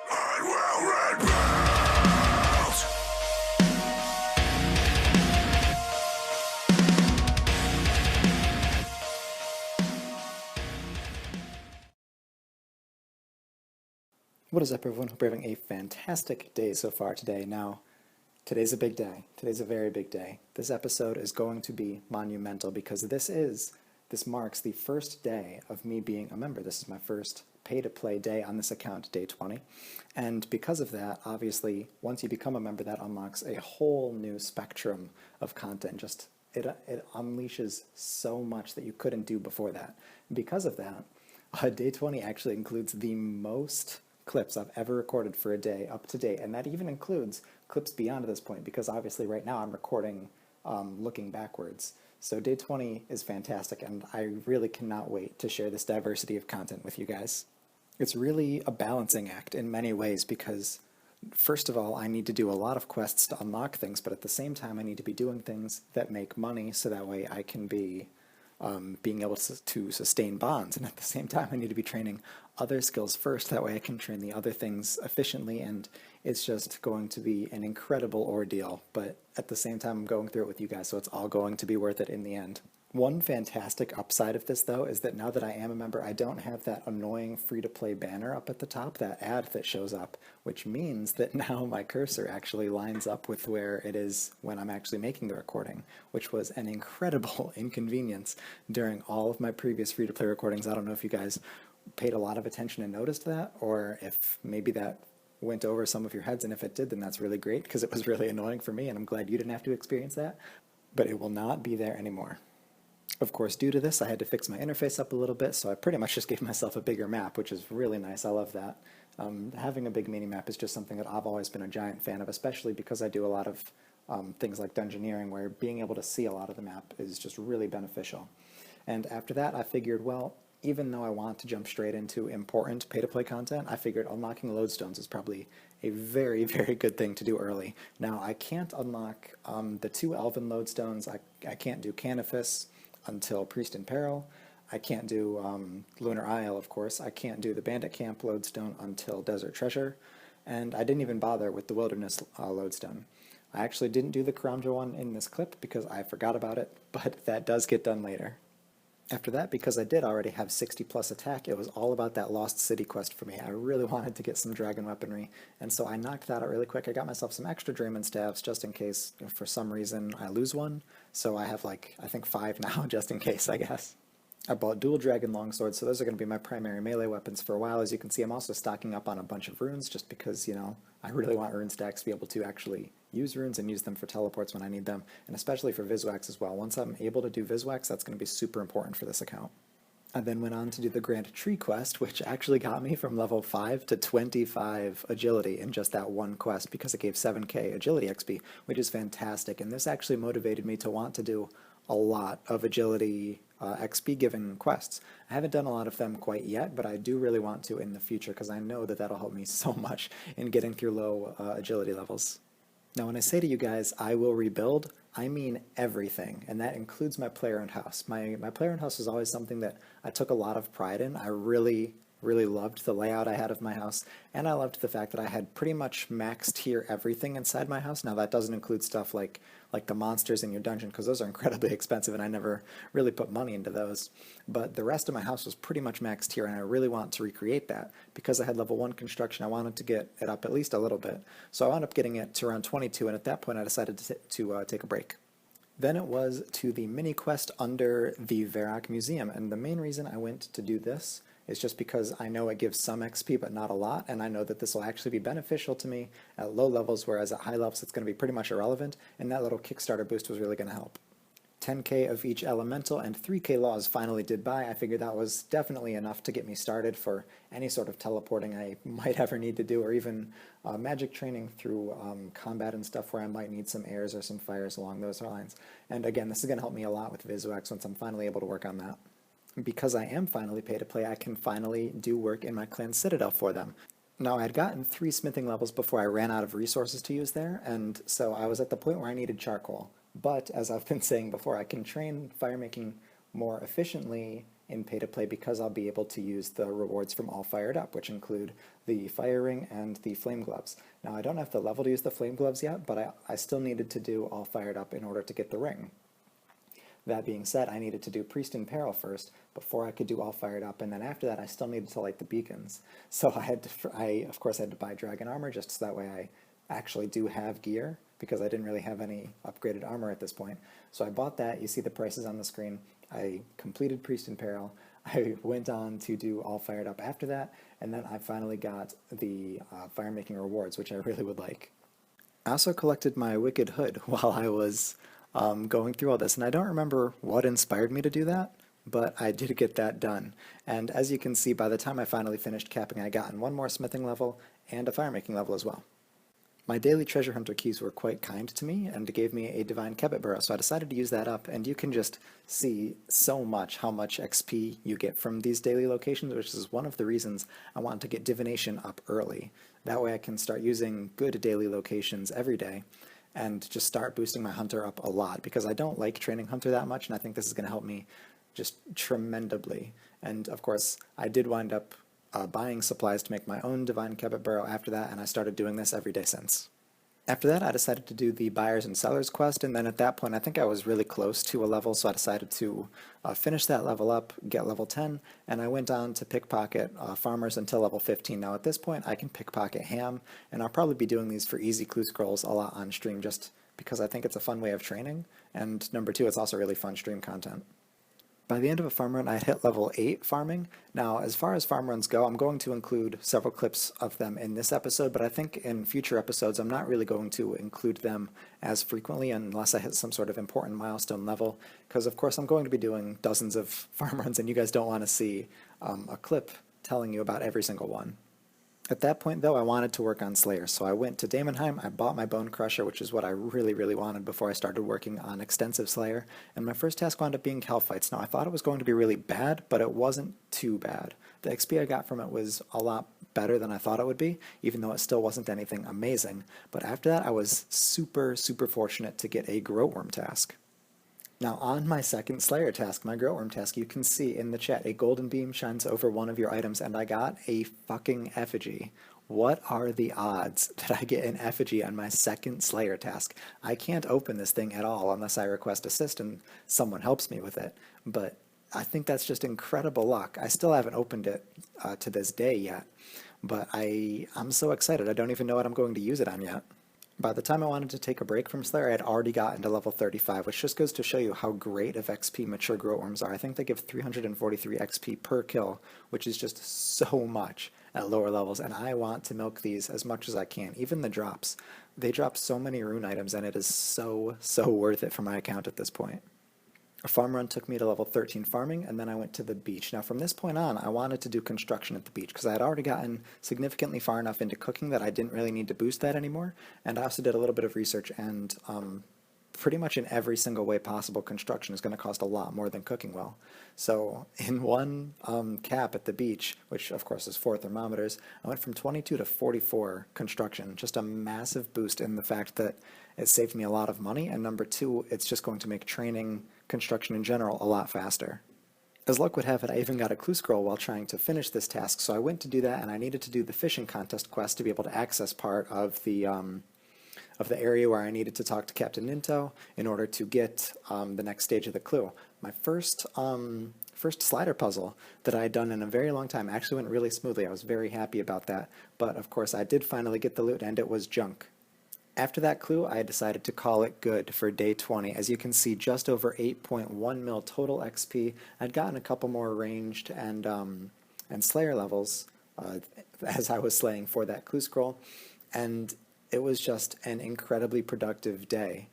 I will rebuild! What is up, everyone? Hope you're having a fantastic day so far today. Now, today's a big day. Today's a very big day. This episode is going to be monumental because this marks the first day of me being a member. This is my first pay-to-play day on this account, day 20. And because of that, obviously, once you become a member, that unlocks a whole new spectrum of content. It unleashes so much that you couldn't do before that. Because of that, day 20 actually includes the most clips I've ever recorded for a day up to date, and that even includes clips beyond this point because obviously right now I'm recording looking backwards. So day 20 is fantastic, and I really cannot wait to share this diversity of content with you guys. It's really a balancing act in many ways because first of all, I need to do a lot of quests to unlock things, but at the same time I need to be doing things that make money so that way I can be being able to sustain bonds, and at the same time I need to be training other skills first, that way I can train the other things efficiently, and it's just going to be an incredible ordeal, but at the same time I'm going through it with you guys, so it's all going to be worth it in the end. One fantastic upside of this, though, is that now that I am a member, I don't have that annoying free-to-play banner up at the top, that ad that shows up, which means that now my cursor actually lines up with where it is when I'm actually making the recording, which was an incredible inconvenience during all of my previous free-to-play recordings. I don't know if you guys paid a lot of attention and noticed that, or if maybe that went over some of your heads, and if it did, then that's really great, because it was really annoying for me, and I'm glad you didn't have to experience that, but it will not be there anymore. Of course, due to this, I had to fix my interface up a little bit, so I pretty much just gave myself a bigger map, which is really nice. I love that. Having a big mini-map is just something that I've always been a giant fan of, especially because I do a lot of things like dungeoneering, where being able to see a lot of the map is just really beneficial. And after that, I figured, well, even though I want to jump straight into important pay-to-play content, I figured unlocking lodestones is probably a very, very good thing to do early. Now, I can't unlock the 2 elven lodestones. I can't do Canifis until Priest in Peril. I can't do Lunar Isle, of course. I can't do the Bandit Camp lodestone until Desert Treasure. And I didn't even bother with the Wilderness lodestone. I actually didn't do the Karamja one in this clip because I forgot about it, but that does get done later. After that, because I did already have 60 plus attack, it was all about that Lost City quest for me. I really wanted to get some dragon weaponry, and so I knocked that out really quick. I got myself some extra Draymond staffs just in case, for some reason, I lose one. So I have like, I think 5 now, just in case, I guess. I bought dual dragon longswords, so those are going to be my primary melee weapons for a while. As you can see, I'm also stocking up on a bunch of runes just because, you know, I really want rune stacks to be able to actually use runes and use them for teleports when I need them, and especially for Viswax as well. Once I'm able to do Viswax, that's going to be super important for this account. I then went on to do the Grand Tree quest, which actually got me from level 5 to 25 agility in just that one quest because it gave 7k agility XP, which is fantastic, and this actually motivated me to want to do a lot of agility XP given quests. I haven't done a lot of them quite yet, but I do really want to in the future because I know that that'll help me so much in getting through low agility levels. Now, when I say to you guys, I will rebuild, I mean everything, and that includes my player-owned house. My player-owned house is always something that I took a lot of pride in. I really loved the layout I had of my house, and I loved the fact that I had pretty much max tier everything inside my house. Now, that doesn't include stuff like the monsters in your dungeon, because those are incredibly expensive, and I never really put money into those. But the rest of my house was pretty much max tier, and I really want to recreate that. Because I had level 1 construction, I wanted to get it up at least a little bit. So I wound up getting it to around 22, and at that point I decided to take a break. Then it was to the mini quest under the Varrock Museum, and the main reason I went to do this is just because I know it gives some XP but not a lot, and I know that this will actually be beneficial to me at low levels, whereas at high levels it's going to be pretty much irrelevant, and that little Kickstarter boost was really going to help. 10k of each elemental and 3k laws finally did buy. I figured that was definitely enough to get me started for any sort of teleporting I might ever need to do, or even magic training through combat and stuff where I might need some airs or some fires along those lines. And again, this is going to help me a lot with Viswax once I'm finally able to work on that. Because I am finally pay to play, I can finally do work in my clan citadel for them. Now, I had gotten 3 smithing levels before I ran out of resources to use there, and so I was at the point where I needed charcoal. But, as I've been saying before, I can train firemaking more efficiently in pay to play because I'll be able to use the rewards from All Fired Up, which include the fire ring and the flame gloves. Now I don't have the level to use the flame gloves yet, but I still needed to do All Fired Up in order to get the ring. That being said, I needed to do Priest in Peril first before I could do All Fired Up, and then after that I still needed to light the beacons. So I of course had to buy Dragon Armor just so that way I actually do have gear, because I didn't really have any upgraded armor at this point. So I bought that. You see the prices on the screen. I completed Priest in Peril. I went on to do All Fired Up after that, and then I finally got the fire making rewards, which I really would like. I also collected my Wicked Hood while I was going through all this, and I don't remember what inspired me to do that, but I did get that done. And as you can see, by the time I finally finished capping, I got in one more smithing level and a fire making level as well. My daily treasure hunter keys were quite kind to me and gave me a divine kebbit burrow, so I decided to use that up, and you can just see so much how much XP you get from these daily locations, which is one of the reasons I want to get divination up early. That way I can start using good daily locations every day and just start boosting my hunter up a lot, because I don't like training hunter that much, and I think this is going to help me just tremendably. And of course, I did wind up buying supplies to make my own divine kebbit burrow after that, and I started doing this every day since. After that, I decided to do the buyers and sellers quest, and then at that point I think I was really close to a level, so I decided to finish that level up, get level 10, and I went on to pickpocket farmers until level 15. Now at this point I can pickpocket ham, and I'll probably be doing these for easy clue scrolls a lot on stream, just because I think it's a fun way of training, and number two, it's also really fun stream content. By the end of a farm run, I had hit level 8 farming. Now, as far as farm runs go, I'm going to include several clips of them in this episode, but I think in future episodes I'm not really going to include them as frequently unless I hit some sort of important milestone level, because of course I'm going to be doing dozens of farm runs, and you guys don't want to see a clip telling you about every single one. At that point, though, I wanted to work on Slayer, so I went to Daemonheim, I bought my Bone Crusher, which is what I really, really wanted before I started working on extensive Slayer, and my first task wound up being Hell Fights. Now, I thought it was going to be really bad, but it wasn't too bad. The XP I got from it was a lot better than I thought it would be, even though it still wasn't anything amazing. But after that, I was super, super fortunate to get a Growworm task. Now, on my second Slayer task, my Growworm task, you can see in the chat, a golden beam shines over one of your items, and I got a fucking effigy. What are the odds that I get an effigy on my second Slayer task? I can't open this thing at all unless I request assist and someone helps me with it, but I think that's just incredible luck. I still haven't opened it to this day yet, but I'm so excited. I don't even know what I'm going to use it on yet. By the time I wanted to take a break from Slayer, I had already gotten to level 35, which just goes to show you how great of XP mature Growworms are. I think they give 343 XP per kill, which is just so much at lower levels, and I want to milk these as much as I can. Even the drops. They drop so many rune items, and it is so, so worth it for my account at this point. A farm run took me to level 13 farming, and then I went to the beach. Now from this point on, I wanted to do construction at the beach, because I had already gotten significantly far enough into cooking that I didn't really need to boost that anymore, and I also did a little bit of research, and pretty much in every single way possible, construction is going to cost a lot more than cooking will. So in one cap at the beach, which of course is 4 thermometers, I went from 22 to 44 construction, just a massive boost in the fact that it saved me a lot of money, and number two, it's just going to make training construction in general a lot faster. As luck would have it, I even got a clue scroll while trying to finish this task, so I went to do that, and I needed to do the fishing contest quest to be able to access part of the area where I needed to talk to Captain Ninto in order to get the next stage of the clue. My first slider puzzle that I had done in a very long time actually went really smoothly. I was very happy about that, but of course I did finally get the loot, and it was junk. After that clue, I decided to call it good for day 20. As you can see, just over 8.1 mil total XP. I'd gotten a couple more ranged and Slayer levels as I was slaying for that clue scroll, and it was just an incredibly productive day.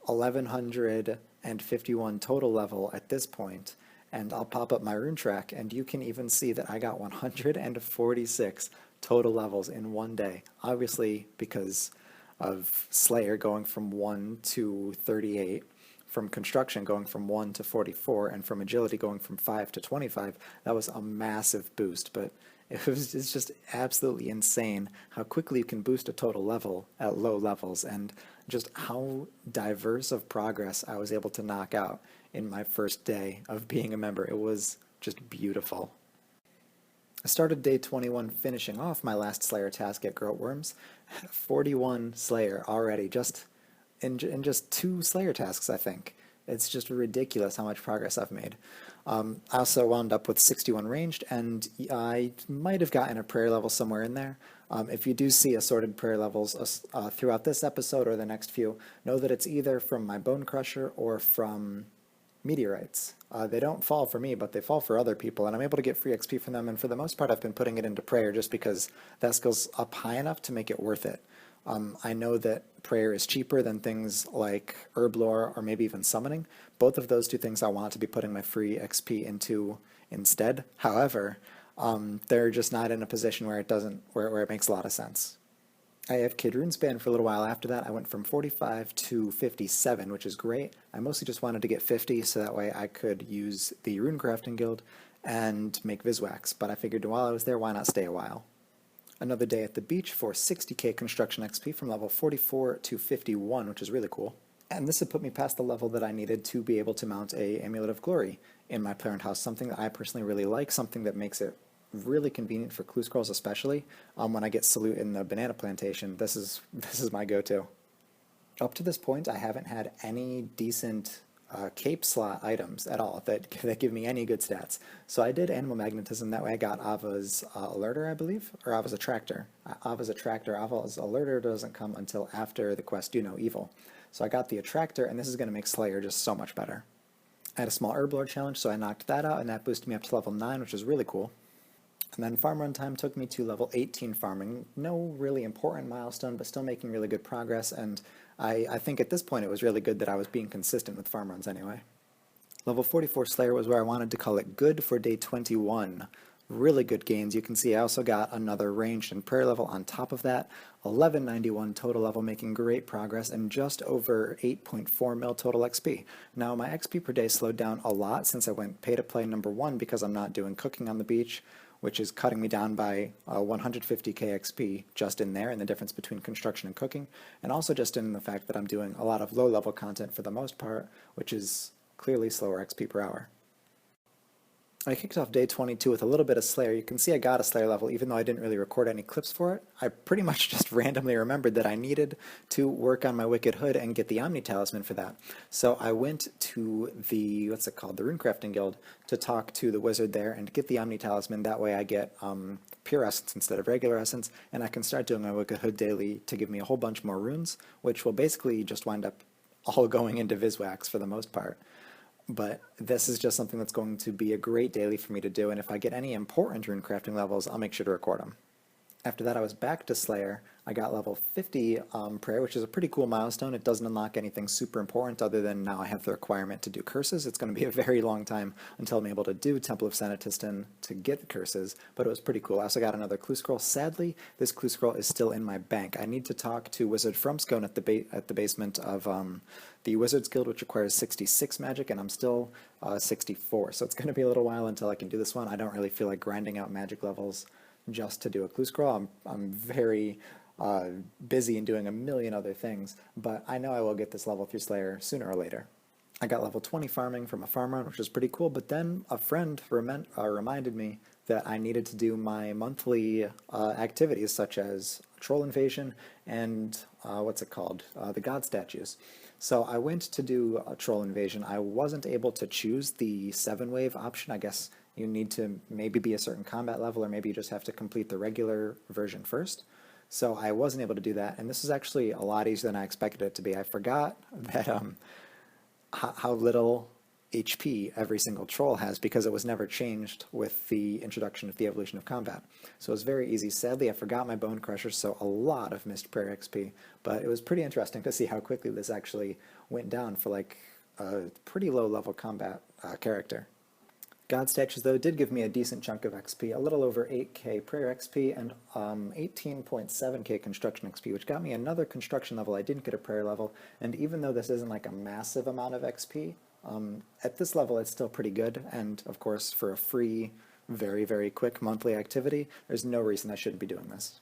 1151 total level at this point, and I'll pop up my rune track, and you can even see that I got 146 total levels in one day. Obviously, because of Slayer going from 1 to 38, from construction going from 1 to 44, and from agility going from 5 to 25, that was a massive boost, but it's just absolutely insane how quickly you can boost a total level at low levels, and just how diverse of progress I was able to knock out in my first day of being a member. It was just beautiful. I started day 21 finishing off my last Slayer task at Groat Worms. 41 Slayer already, just in just 2 Slayer tasks, I think. It's just ridiculous how much progress I've made. I also wound up with 61 ranged, and I might have gotten a prayer level somewhere in there. If you do see assorted prayer levels throughout this episode or the next few, know that it's either from my Bone Crusher or from meteorites. They don't fall for me, but they fall for other people, and I'm able to get free XP from them, and for the most part I've been putting it into prayer just because that skill's up high enough to make it worth it. I know that prayer is cheaper than things like herb lore or maybe even summoning. Both of those two things I want to be putting my free XP into instead. However, they're just not in a position where it makes a lot of sense. I have Kid Runespan for a little while after that. I went from 45 to 57, which is great. I mostly just wanted to get 50 so that way I could use the Runecrafting Guild and make Viswax, but I figured while I was there, why not stay a while? Another day at the beach for 60k construction XP from level 44 to 51, which is really cool. And this had put me past the level that I needed to be able to mount a Amulet of Glory in my parent house, something that I personally really like, something that makes it really convenient for clue scrolls, especially when I get Salute in the banana plantation. This is my go-to. Up to this point, I haven't had any decent cape slot items at all that give me any good stats. So I did Animal Magnetism. That way I got Ava's Alerter, I believe, or Ava's Attractor. Ava's Attractor. Ava's Alerter doesn't come until after the quest Do No Evil. So I got the Attractor, and this is going to make Slayer just so much better. I had a small Herb Lord challenge, so I knocked that out, and that boosted me up to level 9, which is really cool. And then farm run time took me to level 18 farming. No really important milestone, but still making really good progress, and I think at this point it was really good that I was being consistent with farm runs anyway. Level 44 Slayer was where I wanted to call it good for day 21. Really good gains. You can see I also got another ranged and prayer level on top of that. 1191 total level, making great progress, and just over 8.4 mil total XP. Now my XP per day slowed down a lot since I went pay to play number 1 because I'm not doing cooking on the beach, which is cutting me down by 150k XP just in there, and the difference between construction and cooking, and also just in the fact that I'm doing a lot of low-level content for the most part, which is clearly slower XP per hour. I kicked off day 22 with a little bit of Slayer. You can see I got a Slayer level even though I didn't really record any clips for it. I pretty much just randomly remembered that I needed to work on my Wicked Hood and get the Omni Talisman for that. So I went to the, the Runecrafting Guild to talk to the wizard there and get the Omni Talisman. That way I get pure essence instead of regular essence, and I can start doing my Wicked Hood daily to give me a whole bunch more runes, which will basically just wind up all going into Viswax for the most part. But this is just something that's going to be a great daily for me to do, and if I get any important rune crafting levels, I'll make sure to record them. After that, I was back to Slayer. I got level 50 prayer, which is a pretty cool milestone. It doesn't unlock anything super important other than now I have the requirement to do curses. It's going to be a very long time until I'm able to do Temple of Sanatistan to get the curses, but it was pretty cool. I also got another clue scroll. Sadly, this clue scroll is still in my bank. I need to talk to Wizard Frumscone at the basement of the Wizards Guild, which requires 66 magic, and I'm still 64, so it's going to be a little while until I can do this one. I don't really feel like grinding out magic levels just to do a clue scroll. I'm very busy and doing a million other things, but I know I will get this level 3 Slayer sooner or later. I got level 20 farming from a farm run, which was pretty cool, but then a friend reminded me that I needed to do my monthly activities such as troll invasion and the god statues. So I went to do a troll invasion. I wasn't able to choose the 7-wave option. I guess you need to maybe be a certain combat level, or maybe you just have to complete the regular version first. So I wasn't able to do that, and this is actually a lot easier than I expected it to be. I forgot that how little HP every single troll has because it was never changed with the introduction of the evolution of combat. So it was very easy. Sadly, I forgot my Bone Crusher, so a lot of missed prayer XP, but it was pretty interesting to see how quickly this actually went down for like a pretty low level combat character. God statues, though, did give me a decent chunk of XP, a little over 8k prayer XP and 18.7k construction XP, which got me another construction level. I didn't get a prayer level, and even though this isn't like a massive amount of XP, at this level it's still pretty good, and of course for a free, very, very quick monthly activity, there's no reason I shouldn't be doing this.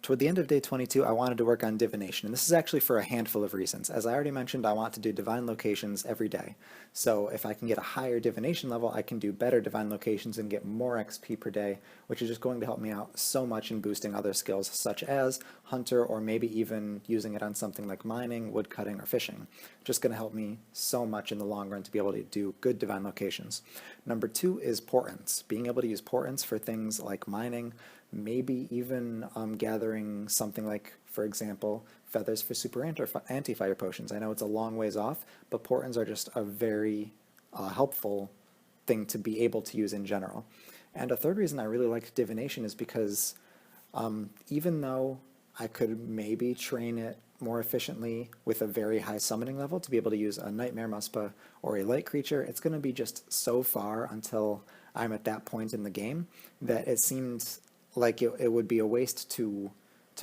Toward the end of day 22, I wanted to work on divination, and this is actually for a handful of reasons. As I already mentioned, I want to do divine locations every day. So if I can get a higher divination level, I can do better divine locations and get more XP per day, which is just going to help me out so much in boosting other skills such as hunter, or maybe even using it on something like mining, woodcutting, or fishing. Just going to help me so much in the long run to be able to do good divine locations. Number 2 is portents. Being able to use portents for things like mining, maybe even gathering something like, for example, feathers for super anti-fire potions. I know it's a long ways off, but portents are just a very helpful thing to be able to use in general. And a third reason I really like divination is because even though I could maybe train it more efficiently with a very high summoning level to be able to use a Nightmare Muspa or a light creature, it's going to be just so far until I'm at that point in the game that it seems like it would be a waste to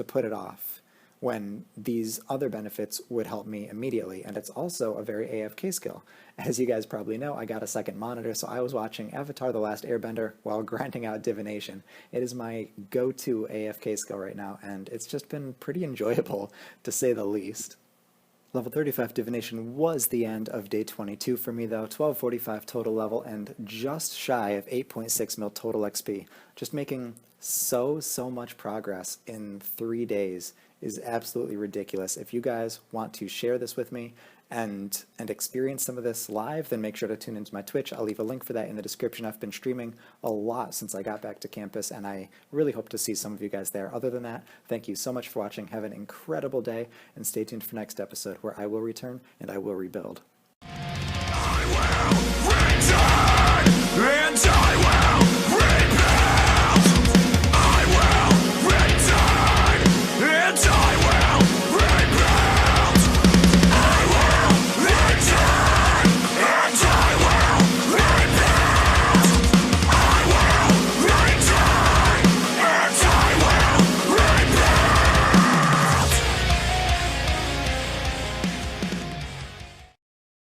put it off when these other benefits would help me immediately. And it's also a very AFK skill. As you guys probably know, I got a second monitor, so I was watching Avatar: The Last Airbender while grinding out divination. It is my go-to AFK skill right now, and it's just been pretty enjoyable, to say the least. Level 35 divination was the end of day 22 for me though, 1245 total level and just shy of 8.6 mil total XP. Just making so much progress in 3 days is absolutely ridiculous. If you guys want to share this with me and experience some of this live, then make sure to tune into my Twitch. I'll leave a link for that in the description. I've been streaming a lot since I got back to campus, and I really hope to see some of you guys there. Other than that, thank you so much for watching. Have an incredible day, and stay tuned for next episode where I will return and I will rebuild. I will return!